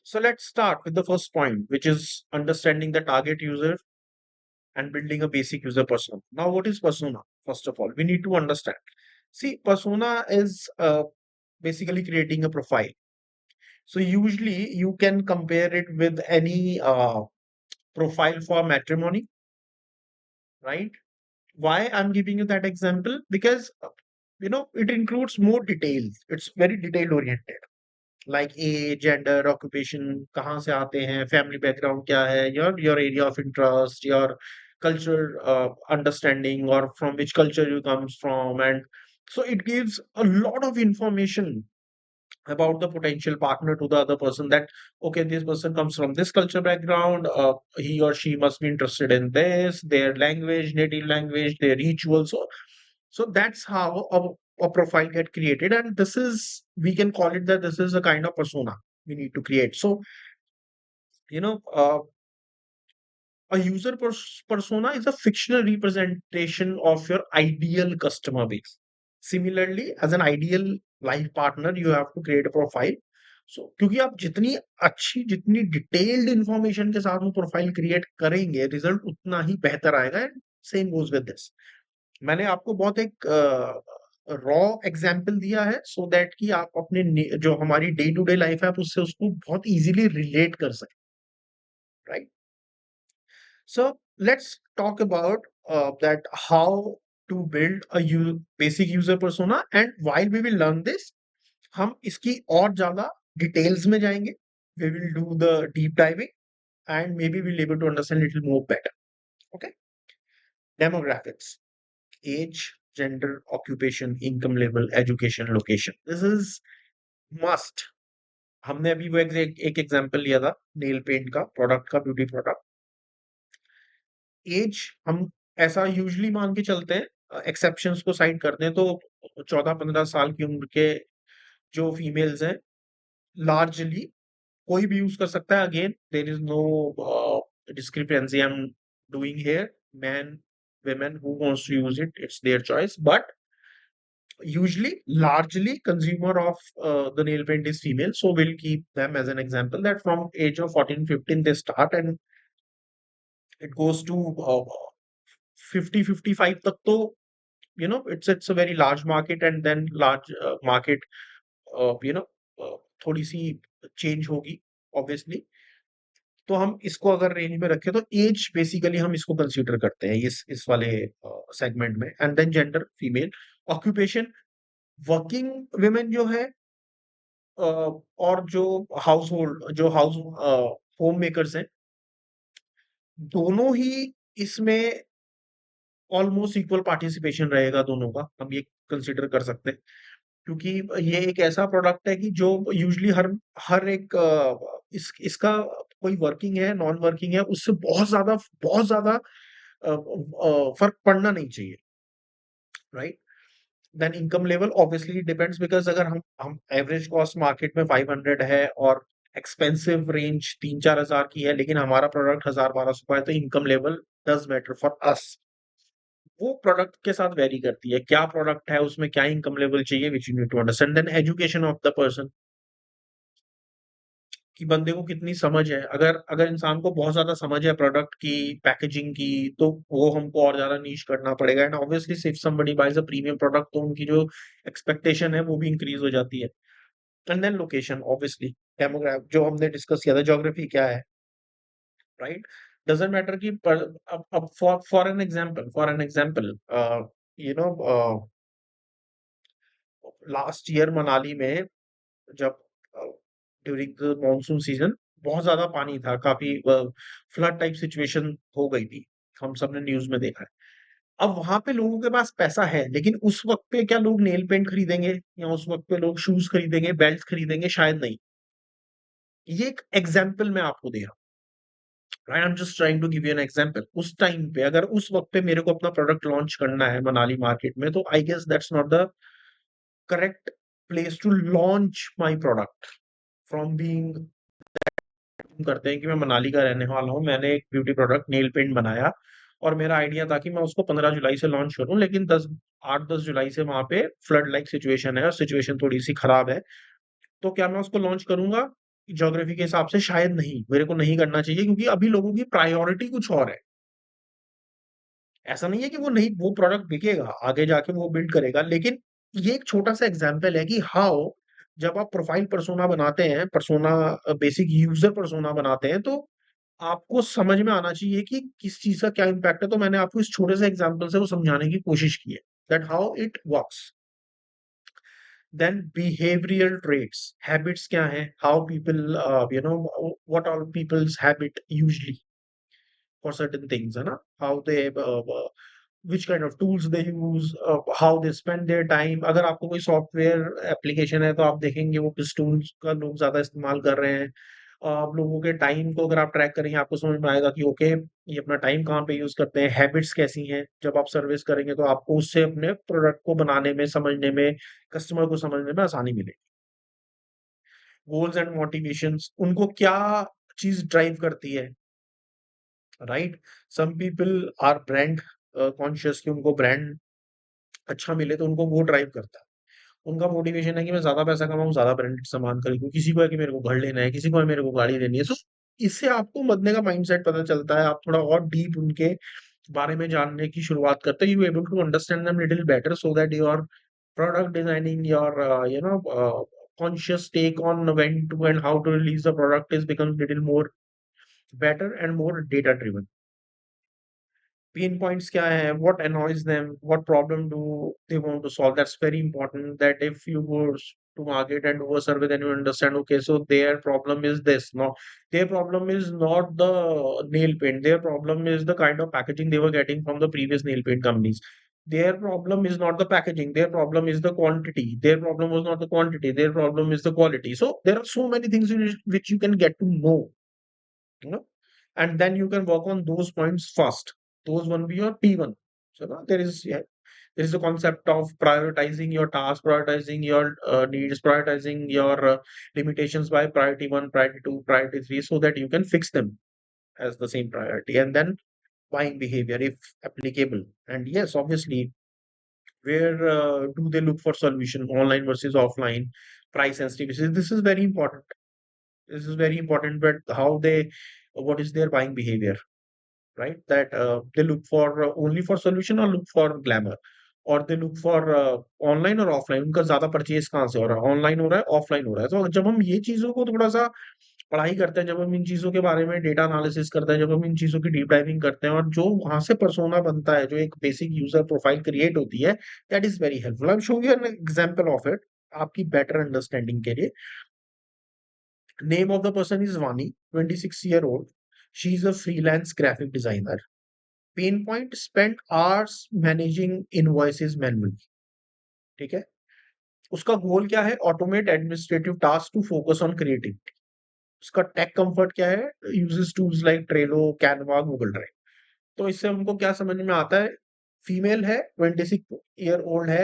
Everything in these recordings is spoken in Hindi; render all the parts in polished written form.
So let's start with the first point, which is understanding the target user and building a basic user persona. Now, what is persona? First of all, we need to understand. See, persona is basically creating a profile. So usually you can compare it with any profile for matrimony, right? Why I'm giving you that example? Because it includes more details. It's very detail oriented. Like age, gender, occupation, कहाँ से आते हैं, family background क्या है, your area of interest, your cultural understanding, or from which culture you comes from, and so it gives a lot of information about the potential partner to the other person, that okay, this person comes from this culture background, he or she must be interested in this, their language, native language, their rituals. So that's how a profile get created, and this is, we can call it that this is a kind of persona we need to create. So you know uh, a user persona is a fictional representation of your ideal customer base. Similarly, as an ideal life partner, you have to create a profile. So क्योंकि आप जितनी अच्छी, जितनी डिटेल्ड इंफॉर्मेशन के साथ वो प्रोफाइल क्रिएट करेंगे, रिजल्ट उतना ही बेहतर आएगा. Same goes with this. मैंने आपको बहुत एक रॉ एग्जाम्पल दिया है, सो दैट कि आप अपने जो हमारी डे टू डे लाइफ है, आप उससे उसको बहुत इजीली रिलेट कर सकें, right? So let's talk about that how to build a basic user persona, and while we will learn this, हम इसकी और ज्यादा डिटेल्स में जाएंगे. We will do the deep diving and maybe we'll able to understand little more better. Okay. Demographics: age, gender, occupation, income level, education, location. This is must. हमने अभी वो एक एग्जांपल लिया था नेल पेंट का, प्रोडक्ट का, ब्यूटी प्रोडक्ट. एज हम ऐसा यूजुअली मान के चलते हैं, एक्सेप्शंस को साइड करते हैं तो 14-15 साल की उम्र के जो फीमेल्स हैं, लार्जली कोई भी यूज कर सकता है. Again, there is no discrepancy I am doing here. Man, women who wants to use it, it's their choice, but usually largely consumer of the nail paint is female, so we'll keep them as an example, that from age of 14-15 they start, and it goes to 50-55 तक. तो it's a very large market, and then large market uh, you know uh, थोड़ी सी चेंज होगी ऑब्वियसली. तो हम इसको अगर रेंज में रखें तो एज बेसिकली हम इसको कंसीडर करते हैं इस वाले सेगमेंट में. And then gender female. Occupation: working women जो है, और जो हाउस होम मेकर्स हैं, दोनों ही इसमें ऑलमोस्ट इक्वल पार्टिसिपेशन रहेगा दोनों का, हम ये कंसीडर कर सकते हैं. क्योंकि ये एक ऐसा प्रोडक्ट है कि जो यूजुअली हर हर एक इसका कोई वर्किंग है, नॉन वर्किंग है, उससे बहुत ज्यादा फर्क पड़ना नहीं चाहिए, right? Then income level obviously depends, because अगर हम एवरेज कॉस्ट मार्केट में 500 है और एक्सपेंसिव रेंज 3-4 हजार की है, लेकिन हमारा प्रोडक्ट 1000-1200 का है, तो income level does matter for us. वो प्रोडक्ट के साथ वेरी करती है, क्या प्रोडक्ट है, उसमें क्या इनकम लेवल चाहिए, which you need to understand. Then education of the person, कि बंदे को कितनी समझ है. अगर अगर इंसान को बहुत ज्यादा समझ है प्रोडक्ट की, पैकेजिंग की, तो वो हमको और ज्यादा नीश करना पड़ेगा. And obviously if somebody buys a premium product, तो उनकी जो एक्सपेक्टेशन है वो भी इंक्रीज हो जाती है. And then location obviously. Demograph जो हमने डिस्कस किया था, ज्योग्राफी क्या है, राइट? डजेंट मैटर कि अब for an example you know last year Manali में, जब ड्यूरिंग द मॉनसून सीजन बहुत ज्यादा पानी था, काफी फ्लड टाइप सिचुएशन हो गई थी, हम सबने न्यूज में देखा है. अब वहां पे लोगों के पास पैसा है, लेकिन उस वक्त पे क्या लोग नेल पेंट खरीदेंगे, या उस वक्त पे लोग शूज खरीदेंगे, बेल्ट खरीदेंगे? शायद नहीं. ये एक एग्जाम्पल मैं आपको दे रहा हूँ. I am just trying to give you an example. उस टाइम पे, अगर उस वक्त पे मेरे को अपना प्रोडक्ट लॉन्च करना है मनाली मार्केट में, तो I guess that's not the correct place to launch my product. From being करते हैं कि मैं मनाली का रहने वाला हूँ, मैंने एक ब्यूटी प्रोडक्ट नेल पेंट बनाया, और मेरा आइडिया था कि मैं उसको 15 जुलाई से लॉन्च करूं, लेकिन 8-10 जुलाई से वहां पे फ्लड लाइक सिचुएशन है, और सिचुएशन थोड़ी सी खराब है. तो क्या मैं उसको लॉन्च करूंगा? ज्योग्राफी के हिसाब से शायद नहीं, मेरे को नहीं करना चाहिए, क्योंकि अभी लोगों की प्रायोरिटी कुछ और है। ऐसा नहीं है कि वो नहीं, वो प्रोडक्ट बिकेगा, आगे जाके वो बिल्ड करेगा, लेकिन ये एक छोटा-सा एग्ज़ाम्पल है कि हाउ जब आप प्रोफाइल पर्सोना बनाते हैं, पर्सोना बेसिक यूज़र पर्सोना बनाते हैं, तो आपको समझ में आना चाहिए कि किस चीज़ का क्या इम्पैक्ट है। तो मैंने आपको इस छोटे से एग्ज़ाम्पल से वो समझाने की कोशिश की है, that how it works. Then behavioural traits, habits क्या हैं? How people what are people's habit usually for certain things, है ना? How they which kind of tools they use, how they spend their time। अगर आपको कोई सॉफ्टवेयर एप्लीकेशन है तो आप देखेंगे वो किस टूल्स का लोग ज्यादा इस्तेमाल कर रहे हैं। आप लोगों के टाइम को अगर आप ट्रैक करेंगे आपको समझ में आएगा कि ओके, ये अपना टाइम कहाँ पे यूज करते हैं, हैबिट्स कैसी हैं। जब आप सर्विस करेंगे तो आपको उससे अपने प्रोडक्ट को बनाने में, समझने में, कस्टमर को समझने में आसानी मिलेगी। गोल्स एंड मोटिवेशंस, उनको क्या चीज ड्राइव करती है, right? Some people are brand conscious, कि उनको ब्रांड अच्छा मिले तो उनको वो ड्राइव करता है। उनका मोटिवेशन है कि मैं ज्यादा पैसा कमाऊं, ज्यादा ब्रांडेड सामान खरीदूं, किसी को है कि मेरे को घर लेना है, किसी को है मेरे को गाड़ी लेनी है। सो इससे आपको बंदे का माइंडसेट पता चलता है, आप थोड़ा और डीप उनके बारे में जानने की शुरुआत करते हैं। You able to understand them little better so that your product designing, your conscious take on when to and how to release the product is becomes little more better and more data driven। Pen points क्या है, what annoys them, what problem do they want to solve। That's very important, that if you go to market and do a survey, then you understand, okay, so their problem is this, no, their problem is not the nail paint, their problem is the kind of packaging they were getting from the previous nail paint companies, their problem is not the packaging, their problem is the quantity, their problem was not the quantity, their problem is the quality। So there are so many things which you can get to know, you know, and then you can work on those points first, those one be your P1। So now there is, yeah, there is a concept of prioritizing your task, prioritizing your needs, prioritizing your limitations by priority 1, priority 2, priority 3, so that you can fix them as the same priority, and then buying behavior if applicable. And yes, obviously, where do they look for solution, online versus offline, price sensitivity, this is very important, this is very important, but how they, what is their buying behavior, right? That they look for only for solution or look for glamour, और दे लुक फॉर ऑनलाइन और ऑफलाइन, उनका ज्यादा परचेज कहाँ से हो रहा है, ऑनलाइन हो रहा है, ऑफलाइन हो रहा है। तो जब हम ये चीजों को थोड़ा सा पढ़ाई करते हैं, जब हम इन चीजों के बारे में डेटा एनालिसिस करते हैं, जब हम इन चीजों की डीप डाइविंग करते हैं, और जो वहां से पर्सोना बनता है, जो एक बेसिक यूजर प्रोफाइल क्रिएट होती है, that is very helpful. I am showing you an example of it आपकी बेटर अंडरस्टैंडिंग के लिए। Name of the person is Vani, 26 year old, she is a freelance graphic designer. Pain point, spend hours managing invoices manually, ठीक है। उसका गोल क्या है, automate administrative task to focus on creativity. उसका टेक कंफर्ट क्या है, uses tools like Trello, Canva, Google Drive. तो इससे हमको क्या समझ में आता है, फीमेल है, 26 ईयर ओल्ड है,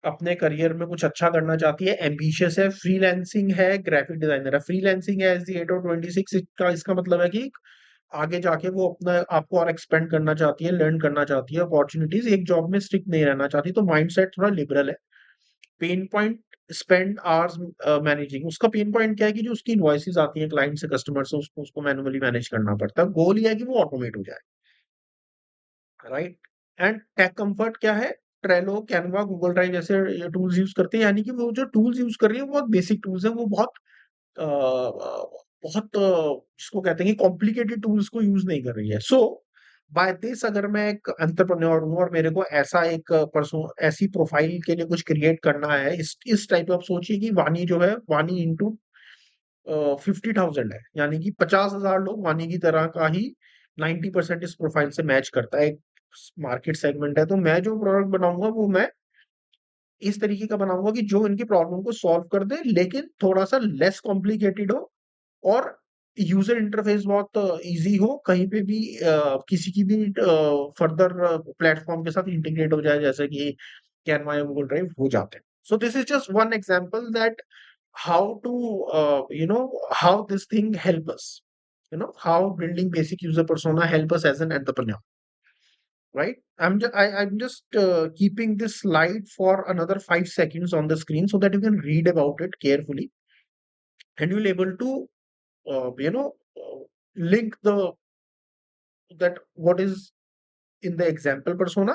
अपने करियर में कुछ अच्छा करना चाहती है, एम्बिशियस है, फ्रीलांसिंग है, ग्राफिक डिजाइनर है। फ्रीलांसिंग है एज द एज ऑफ 26, का इसका मतलब है कि आगे जाके वो अपना आपको और एक्सपेंड करना चाहती है, लर्न करना चाहती है, अपॉर्चुनिटीज, एक जॉब में स्टिक नहीं रहना चाहती, तो माइंडसेट थोड़ा लिबरल है। Pen point, spend hours managing, उसका पेन पॉइंट क्या है कि जो उसकी इनवॉइसेस आती हैं क्लाइंट से, कस्टमर से, उसको उसको मैनुअली मैनेज करना पड़ता है। गोल ये है कि वो ऑटोमेट हो जाए, राइट। एंड टेक कंफर्ट क्या है, ट्रेलो, कैनवा, गूगल ड्राइव जैसे ये टूल्स यूज करते हैं, यानी कि वो जो टूल्स यूज कर रही है वो बहुत बेसिक टूल्स है, वो बहुत बहुत जिसको कहते हैं कि कॉम्प्लिकेटेड टूल्स को यूज नहीं कर रही है। सो बाय दिस, अगर मैं एक एंटरप्रेन्योर हूँ और मेरे को ऐसा एक पर्सन, ऐसी प्रोफाइल के लिए कुछ क्रिएट करना है, इस टाइप ऑफ, सोचिए कि वानी जो है, वानी इंटू 50,000 है, यानी कि 50,000 लोग वानी की तरह का ही 90% इस प्रोफाइल से मैच करता है, एक मार्केट सेगमेंट है। तो मैं जो प्रोडक्ट बनाऊंगा वो मैं इस तरीके का बनाऊंगा कि जो इनकी प्रॉब्लम को सॉल्व कर दे, लेकिन थोड़ा सा लेस कॉम्प्लिकेटेड हो, और यूजर इंटरफेस बहुत इजी हो, कहीं पे भी किसी की भी फर्दर प्लेटफॉर्म के साथ इंटीग्रेट हो जाए, जैसे कि कैनवा या गूगल ड्राइव हो जाते हैं। So this is just one example that how to how this thing help us, how building basic user persona help us as an entrepreneur, right? I'm just keeping this slide for another 5 seconds on the screen so that you can read about it carefully, and you'll able to link the that what is in the example persona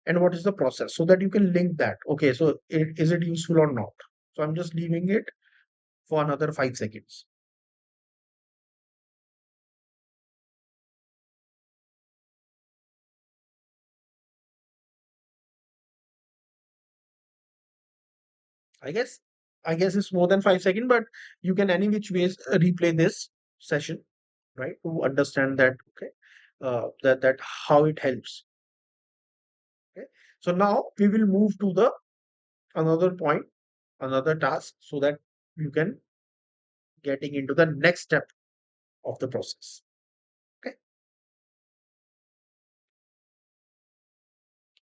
and what is the process, so that you can link that. Okay, so is it useful or not? So I'm just leaving it for another 5 seconds. I guess i guess it's more than 5 seconds, but you can any which ways replay this session, right, to understand that. Okay, that how it helps. Okay, so now we will move to the another point, another task, so that you can getting into the next step of the process.